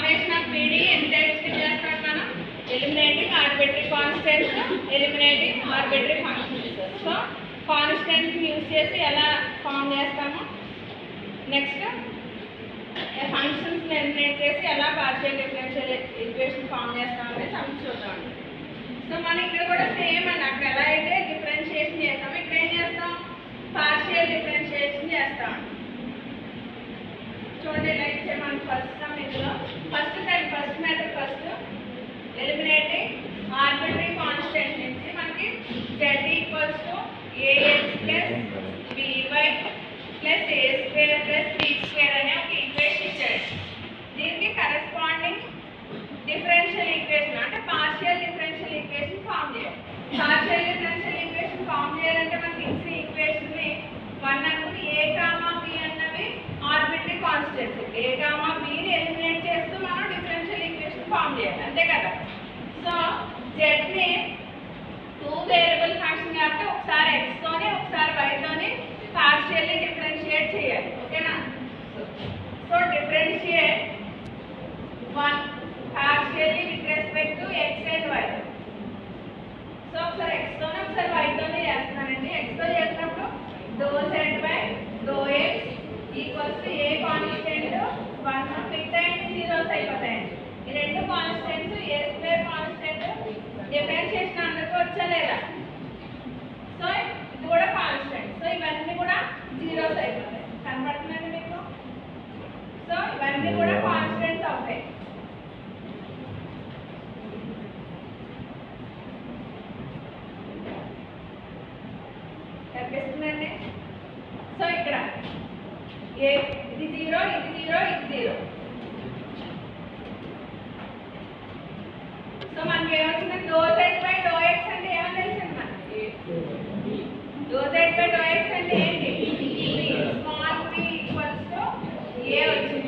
Calculation of PD and types eliminating arbitrary constants, eliminating arbitrary functions. So constants use చేసి ఎలా form చేస్తాము. Next functions eliminate చేసి ఎలా partial differential equation form చేస్తాము అనేది some చూద్దాం. సో మనం ఇక్కడ కూడా సేమ్ అండి, అక్కడ ఎలా అయితే డిఫరెన్షియేషన్ చేస్తాము ఇక్కడ ఏం చేస్తాం, పార్షియల్ డిఫరెన్షియేషన్ చేస్తాం. చూడండి ఇలా ఇచ్చే మనం ఫస్ట్ ఇందులో first method first eliminating arbitrary constant నుంచి మనకి z equals to ax plus by plus a square plus b square అనే ఒక ఈక్వేషన్ ఇచ్చాడు. దీనికి కరెస్పాండింగ్ డిఫరెన్షియల్ ఈక్వేషన్ అంటే పార్షియల్ డిఫరెన్షియల్ ఈక్వేషన్ ఫామ్ చేయాలి. పార్షియల్ డిఫరెన్షియల్ ఈక్వేషన్ ఫామ్ చేయాలంటే మనకి ఇచ్చిన ఈక్వేషన్ ని 1 అనుకుని a కామా b అన్నవి arbitrary constants, a comma b ని ఎలిమినేట్ చేస్తూ మనం డిఫరెన్షియల్ ఈక్వేషన్ ఫామ్ చేయాలి, అంతే కదా. సో z ని 2 వేరియబుల్ ఫంక్షన్ కాబట్టి ఒకసారి x తోని ఒకసారి y తోని పార్షియల్లీ డిఫరెన్షియేట్ చేయాలి, ఓకేనా. So differentiate 1 partially with respect to x and y. So ఒకసారి x తోని ఒకసారి y తోని చేస్తున్నానండి. x తో చేసినప్పుడు ∂z/∂x equals to a constant 1 fix అయ్యింది, జీరోస్ అయిపోతాయండి. ఈ రెండు constants a square constant differentiation అందరికి వచ్చా లేదా. సో ఇది కూడా కాన్స్టెంట్, సో ఇవన్నీ కూడా జీరోస్ అయిపోతాయి, కనబడుతుందండి మీకు. సో ఇవన్నీ కూడా కాన్స్టెంట్స్ అవుతాయి. కనిపిస్తుందండి. సో ఇక్కడ ఇది జీరో ఇది జీరో ఇది జీరో. సో మనకి ఏమవుతుంది, ∂z/∂x అంటే ఏమని తెలిసింది మనకి, ∂z/∂x అంటే ఏంటి, small p equals to a వచ్చింది.